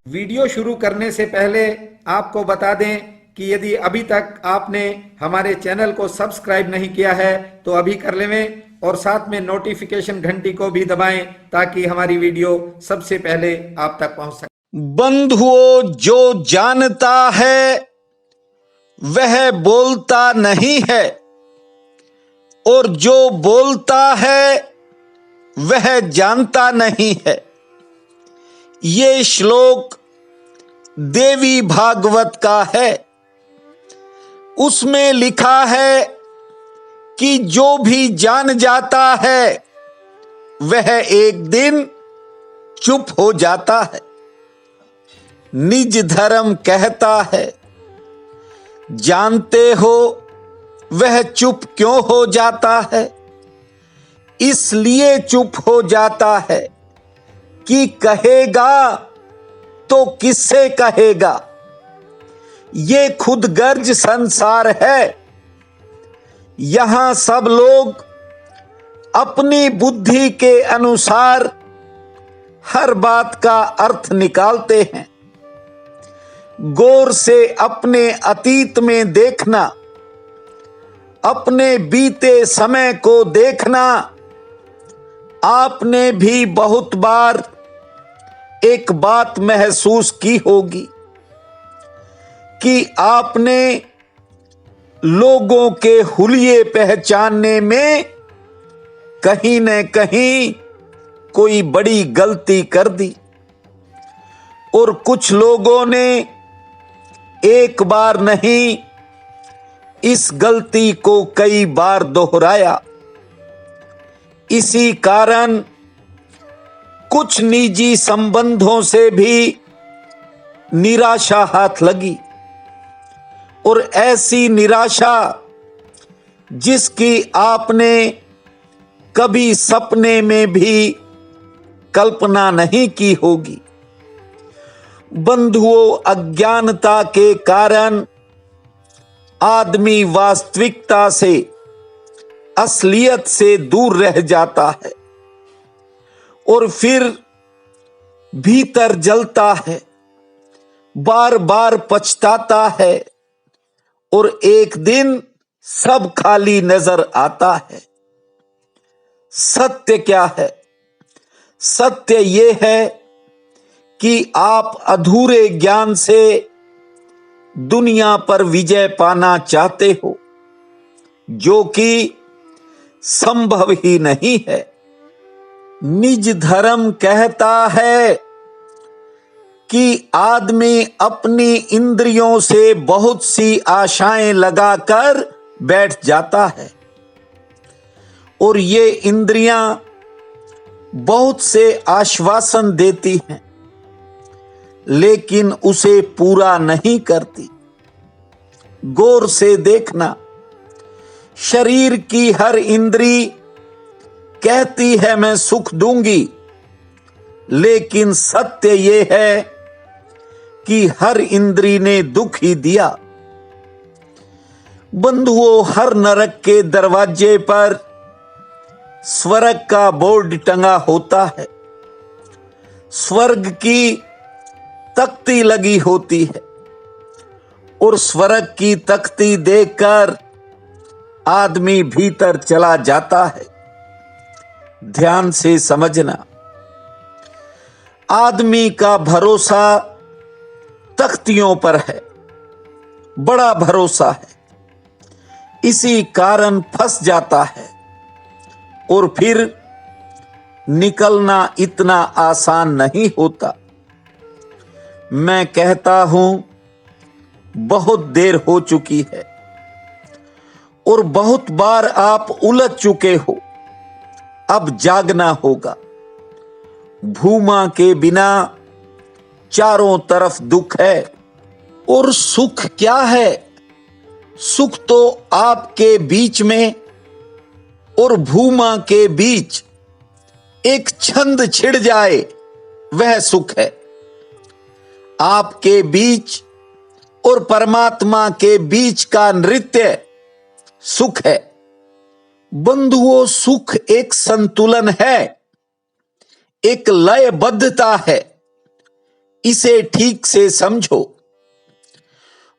Video शुरू करने से पहले आपको बता दें कि यदि अभी तक आपने हमारे चैनल को सब्सक्राइब नहीं किया है तो अभी कर लें और साथ में नोटिफिकेशन घंटी को भी दबाएं ताकि हमारी वीडियो सबसे पहले आप तक पहुंच सके। बंधुओं, जो जानता है वह बोलता नहीं है और जो बोलता है वह जानता नहीं है। ये श्लोक देवी भागवत का है। उसमें लिखा है कि जो भी जान जाता है वह एक दिन चुप हो जाता है। निज धर्म कहता है, जानते हो वह चुप क्यों हो जाता है? इसलिए चुप हो जाता है कि कहेगा तो किससे कहेगा। ये खुदगर्ज संसार है। यहां सब लोग अपनी बुद्धि के अनुसार हर बात का अर्थ निकालते हैं। गौर से अपने अतीत में देखना, अपने बीते समय को देखना। आपने भी बहुत बार एक बात महसूस की होगी कि आपने लोगों के हुलिये पहचानने में कहीं न कहीं कोई बड़ी गलती कर दी और कुछ लोगों ने एक बार नहीं, इस गलती को कई बार दोहराया। इसी कारण कुछ निजी संबंधों से भी निराशा हाथ लगी और ऐसी निराशा जिसकी आपने कभी सपने में भी कल्पना नहीं की होगी। बंधुओं, अज्ञानता के कारण आदमी वास्तविकता से, असलियत से दूर रह जाता है और फिर भीतर जलता है, बार बार पछताता है और एक दिन सब खाली नजर आता है। सत्य क्या है? सत्य ये है कि आप अधूरे ज्ञान से दुनिया पर विजय पाना चाहते हो, जो कि संभव ही नहीं है। निज धर्म कहता है कि आदमी अपनी इंद्रियों से बहुत सी आशाएं लगाकर बैठ जाता है और ये इंद्रियां बहुत से आश्वासन देती हैं लेकिन उसे पूरा नहीं करती। गौर से देखना, शरीर की हर इंद्री कहती है मैं सुख दूंगी, लेकिन सत्य ये है कि हर इंद्री ने दुख ही दिया। बंधुओं, हर नरक के दरवाजे पर स्वर्ग का बोर्ड टंगा होता है। स्वर्ग की तख्ती लगी होती है और स्वर्ग की तख्ती देखकर आदमी भीतर चला जाता है। ध्यान से समझना, आदमी का भरोसा तख्तियों पर है, बड़ा भरोसा है। इसी कारण फंस जाता है और फिर निकलना इतना आसान नहीं होता। मैं कहता हूं, बहुत देर हो चुकी है और बहुत बार आप उलझ चुके हो। अब जागना होगा। भूमा के बिना चारों तरफ दुख है और सुख क्या है? सुख तो आपके बीच में और भूमा के बीच एक छंद छिड़ जाए, वह सुख है। आपके बीच और परमात्मा के बीच का नृत्य सुख है। बंधुओं, सुख एक संतुलन है, एक लयबद्धता है, इसे ठीक से समझो।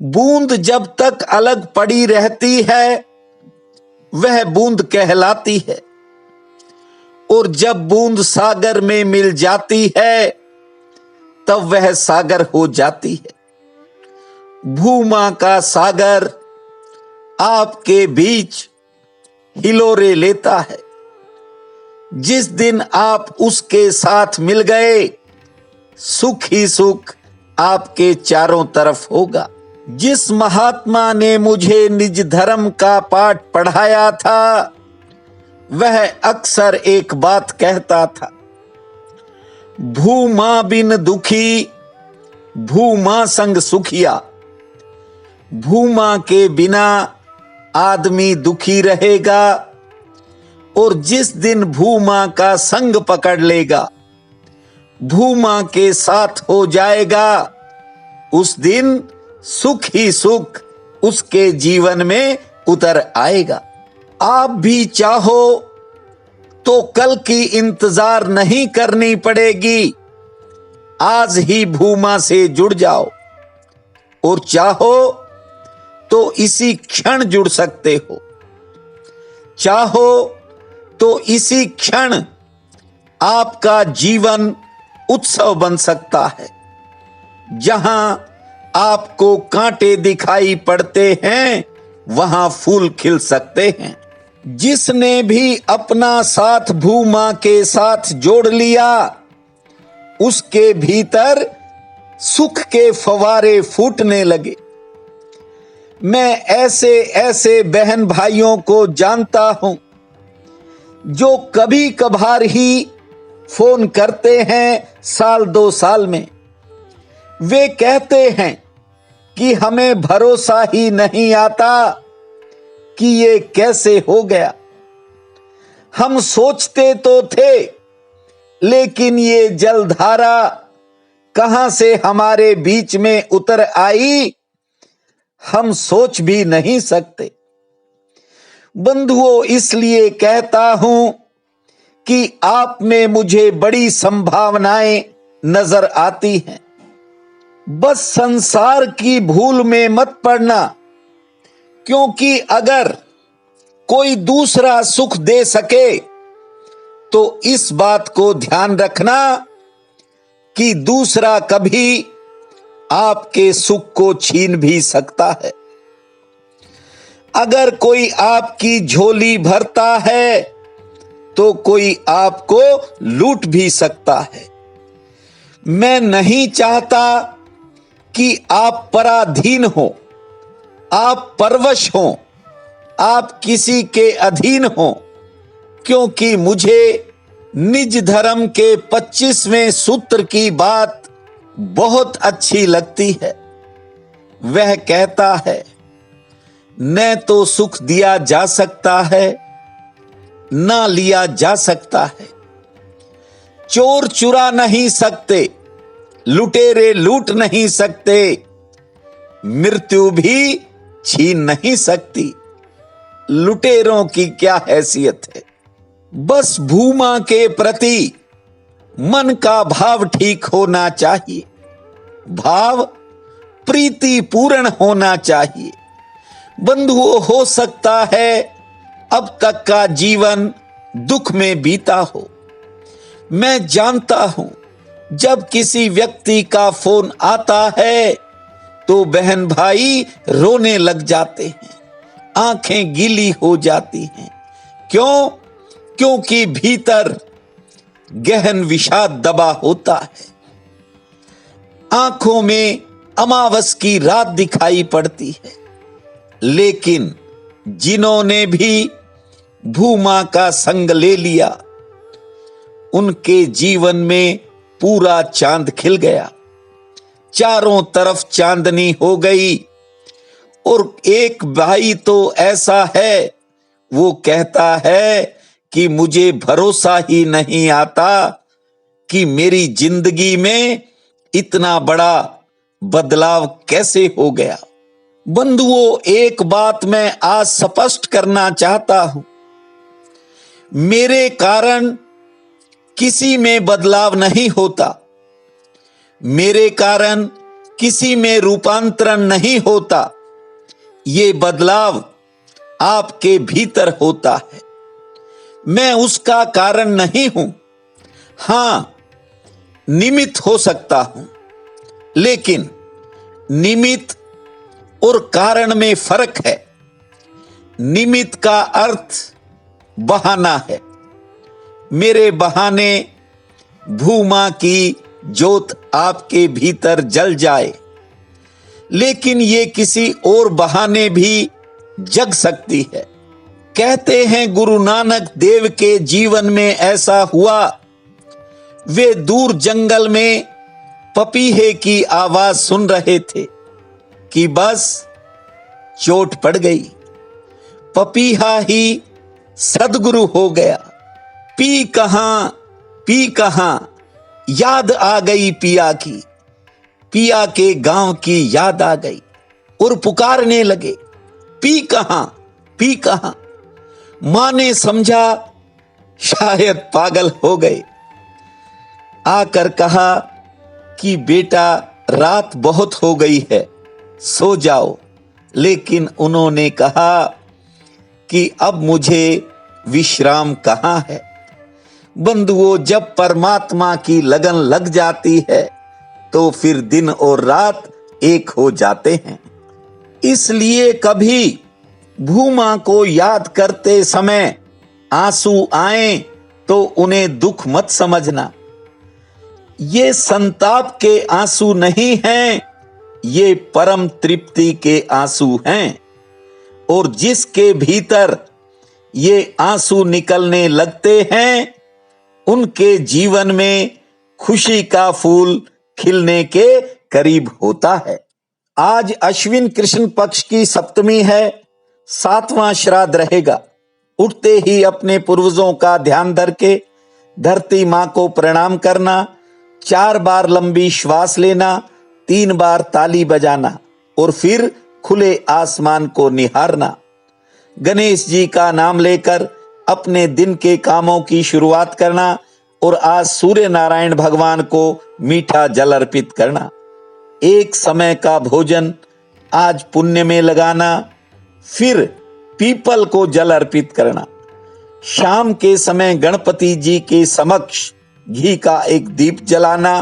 बूंद जब तक अलग पड़ी रहती है वह बूंद कहलाती है, और जब बूंद सागर में मिल जाती है तब वह सागर हो जाती है। भूमा का सागर आपके बीच हिलोरे लेता है। जिस दिन आप उसके साथ मिल गए, सुख ही सुख आपके चारों तरफ होगा। जिस महात्मा ने मुझे निज धर्म का पाठ पढ़ाया था, वह अक्सर एक बात कहता था, भूमा बिन दुखी भूमा संग सुखिया। भूमा के बिना आदमी दुखी रहेगा, और जिस दिन भूमा का संग पकड़ लेगा, भूमा के साथ हो जाएगा, उस दिन सुख ही सुख उसके जीवन में उतर आएगा। आप भी चाहो तो कल की इंतजार नहीं करनी पड़ेगी, आज ही भूमा से जुड़ जाओ, और चाहो तो इसी क्षण जुड़ सकते हो। चाहो तो इसी क्षण आपका जीवन उत्सव बन सकता है। जहां आपको कांटे दिखाई पड़ते हैं वहां फूल खिल सकते हैं। जिसने भी अपना साथ भूमा के साथ जोड़ लिया, उसके भीतर सुख के फवारे फूटने लगे। मैं ऐसे ऐसे बहन भाइयों को जानता हूं जो कभी कभार ही फोन करते हैं, साल 2 साल में। वे कहते हैं कि हमें भरोसा ही नहीं आता कि ये कैसे हो गया। हम सोचते तो थे, लेकिन ये जलधारा कहां से हमारे बीच में उतर आई, हम सोच भी नहीं सकते। बंधुओं, इसलिए कहता हूं कि आप में मुझे बड़ी संभावनाएं नजर आती हैं। बस संसार की भूल में मत पड़ना, क्योंकि अगर कोई दूसरा सुख दे सके तो इस बात को ध्यान रखना कि दूसरा कभी आपके सुख को छीन भी सकता है। अगर कोई आपकी झोली भरता है तो कोई आपको लूट भी सकता है। मैं नहीं चाहता कि आप पराधीन हो, आप परवश हो, आप किसी के अधीन हो, क्योंकि मुझे निज धर्म के 25वें सूत्र की बात बहुत अच्छी लगती है। वह कहता है, न तो सुख दिया जा सकता है, ना लिया जा सकता है। चोर चुरा नहीं सकते, लुटेरे लूट नहीं सकते, मृत्यु भी छीन नहीं सकती। लुटेरों की क्या हैसियत है। बस भूमा के प्रति मन का भाव ठीक होना चाहिए, भाव प्रीति पूर्ण होना चाहिए। बंधुओं, हो सकता है अब तक का जीवन दुख में बीता हो। मैं जानता हूं, जब किसी व्यक्ति का फोन आता है तो बहन भाई रोने लग जाते हैं, आंखें गीली हो जाती हैं। क्यों? क्योंकि भीतर गहन विषाद दबा होता है। आंखों में अमावस की रात दिखाई पड़ती है। लेकिन जिन्होंने भी भूमा का संग ले लिया, उनके जीवन में पूरा चांद खिल गया, चारों तरफ चांदनी हो गई। और एक भाई तो ऐसा है, वो कहता है कि मुझे भरोसा ही नहीं आता कि मेरी जिंदगी में इतना बड़ा बदलाव कैसे हो गया। बंधुओं, एक बात मैं आज स्पष्ट करना चाहता हूं, मेरे कारण किसी में बदलाव नहीं होता। मेरे कारण किसी में रूपांतरण नहीं होता। ये बदलाव आपके भीतर होता है। मैं उसका कारण नहीं हूं। हां, निमित्त हो सकता हूं, लेकिन निमित्त और कारण में फर्क है। निमित्त का अर्थ बहाना है। मेरे बहाने भूमा की ज्योत आपके भीतर जल जाए, लेकिन ये किसी और बहाने भी जग सकती है। कहते हैं गुरु नानक देव के जीवन में ऐसा हुआ। वे दूर जंगल में पपीहे की आवाज सुन रहे थे कि बस चोट पड़ गई। पपीहा ही सदगुरु हो गया। पी कहां याद आ गई पिया की। पिया के गांव की याद आ गई और पुकारने लगे, पी कहां। मां ने समझा शायद पागल हो गए। आकर कहा कि बेटा रात बहुत हो गई है, सो जाओ। लेकिन उन्होंने कहा कि अब मुझे विश्राम कहां है। बंधुओं, जब परमात्मा की लगन लग जाती है तो फिर दिन और रात एक हो जाते हैं। इसलिए कभी भूमा को याद करते समय आंसू आए तो उन्हें दुख मत समझना। ये संताप के आंसू नहीं हैं, ये परम तृप्ति के आंसू हैं। और जिसके भीतर ये आंसू निकलने लगते हैं, उनके जीवन में खुशी का फूल खिलने के करीब होता है। आज अश्विन कृष्ण पक्ष की सप्तमी है। 7वां श्राद्ध रहेगा। उठते ही अपने पूर्वजों का ध्यान धर के धरती मां को प्रणाम करना, 4 बार लंबी श्वास लेना, 3 बार ताली बजाना और फिर खुले आसमान को निहारना। गणेश जी का नाम लेकर अपने दिन के कामों की शुरुआत करना और आज सूर्य नारायण भगवान को मीठा जल अर्पित करना। एक समय का भोजन आज पुण्य में लगाना, फिर पीपल को जल अर्पित करना। शाम के समय गणपति जी के समक्ष घी का एक दीप जलाना।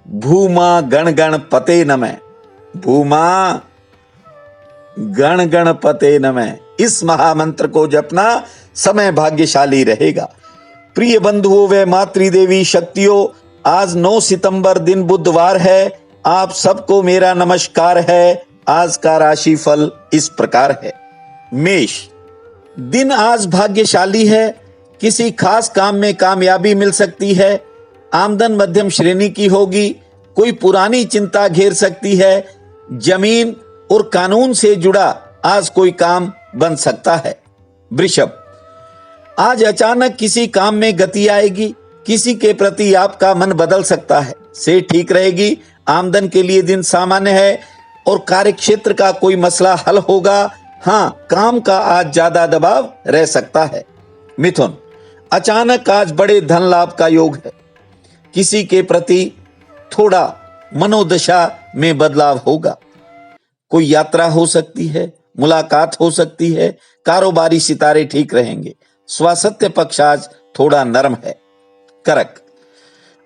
भूमा गण गण पते नमः, भूमा गण गण पते नमः, इस महामंत्र को जपना समय भाग्यशाली रहेगा। प्रिय बंधुओं व मातृदेवी शक्तियों, आज 9 सितंबर दिन बुधवार है। आप सबको मेरा नमस्कार है। आज का राशिफल इस प्रकार है। मेष, दिन आज भाग्यशाली है। किसी खास काम में कामयाबी मिल सकती है। आमदन मध्यम श्रेणी की होगी। कोई पुरानी चिंता घेर सकती है। जमीन और कानून से जुड़ा आज कोई काम बन सकता है। वृषभ, आज अचानक किसी काम में गति आएगी। किसी के प्रति आपका मन बदल सकता है। से ठीक रहेगी। आमदन के लिए दिन सामान्य है और कार्यक्षेत्र का कोई मसला हल होगा। हां, काम का आज ज्यादा दबाव रह सकता है। मिथुन, अचानक आज बड़े धन लाभ का योग है। किसी के प्रति थोड़ा मनोदशा में बदलाव होगा। कोई यात्रा हो सकती है, मुलाकात हो सकती है। कारोबारी सितारे ठीक रहेंगे। स्वास्थ्य पक्ष आज थोड़ा नरम है। कर्क,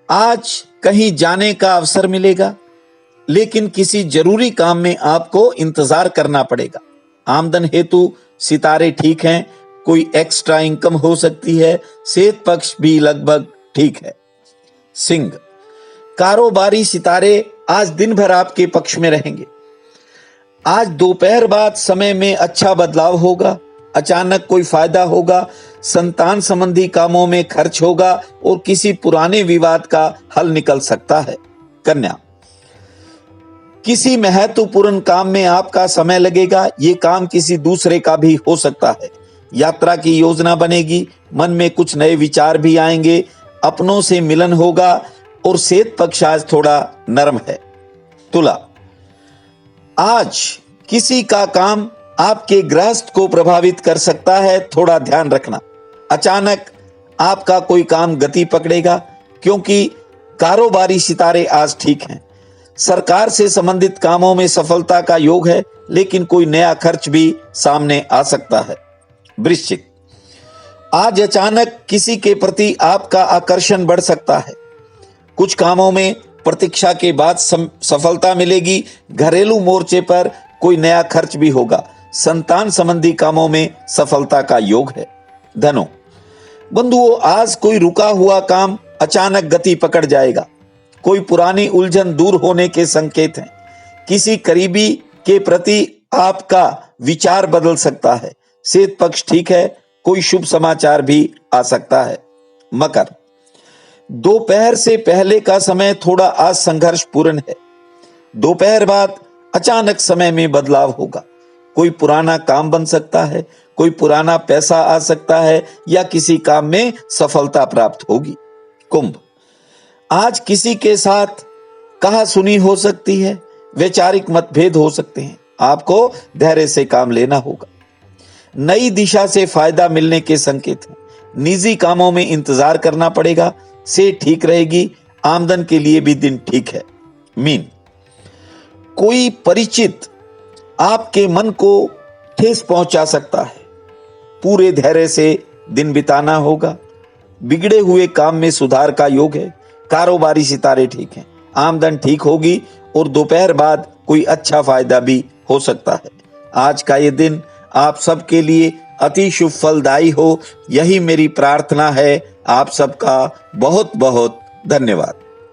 आज कहीं जाने का अवसर मिलेगा, लेकिन किसी जरूरी काम में आपको इंतजार करना पड़ेगा। आमदन हेतु सितारे ठीक हैं। कोई एक्स्ट्रा इनकम हो सकती है। सेहत पक्ष भी लगभग ठीक है। सिंह, कारोबारी सितारे आज दिन भर आपके पक्ष में रहेंगे। आज दोपहर बाद समय में अच्छा बदलाव होगा। अचानक कोई फायदा होगा। संतान संबंधी कामों में खर्च होगा और किसी पुराने विवाद का हल निकल सकता है। कन्या, किसी महत्वपूर्ण काम में आपका समय लगेगा। ये काम किसी दूसरे का भी हो सकता है। यात्रा की योजना बनेगी। मन में कुछ नए विचार भी आएंगे। अपनों से मिलन होगा और सेहत पक्ष आज थोड़ा नरम है। तुला, आज किसी का काम आपके गृहस्थ को प्रभावित कर सकता है। थोड़ा ध्यान रखना। अचानक आपका कोई काम गति पकड़ेगा, क्योंकि कारोबारी सितारे आज ठीक हैं। सरकार से संबंधित कामों में सफलता का योग है, लेकिन कोई नया खर्च भी सामने आ सकता है। वृश्चिक, आज अचानक किसी के प्रति आपका आकर्षण बढ़ सकता है। कुछ कामों में प्रतीक्षा के बाद सफलता मिलेगी। घरेलू मोर्चे पर कोई नया खर्च भी होगा। संतान संबंधी कामों में सफलता का योग है। धनु, बंधुओं, आज कोई रुका हुआ काम अचानक गति पकड़ जाएगा। कोई पुरानी उलझन दूर होने के संकेत हैं। किसी करीबी के प्रति आपका विचार बदल सकता है। सेहत पक्ष ठीक है। कोई शुभ समाचार भी आ सकता है। मकर, दोपहर से पहले का समय थोड़ा आज संघर्षपूर्ण है। दोपहर बाद अचानक समय में बदलाव होगा। कोई पुराना काम बन सकता है, कोई पुराना पैसा आ सकता है या किसी काम में सफलता प्राप्त होगी। कुंभ, आज किसी के साथ कहा सुनी हो सकती है। वैचारिक मतभेद हो सकते हैं। आपको धैर्य से काम लेना होगा। नई दिशा से फायदा मिलने के संकेत हैं। निजी कामों में इंतजार करना पड़ेगा। से ठीक रहेगी। आमदन के लिए भी दिन ठीक है। मीन, कोई परिचित आपके मन को ठेस पहुंचा सकता है। पूरे धैर्य से दिन बिताना होगा। बिगड़े हुए काम में सुधार का योग है। कारोबारी सितारे ठीक हैं। आमदन ठीक होगी और दोपहर बाद कोई अच्छा फायदा भी हो सकता है। आज का ये दिन आप सबके लिए अति शुभ फलदायी हो, यही मेरी प्रार्थना है। आप सबका बहुत बहुत धन्यवाद।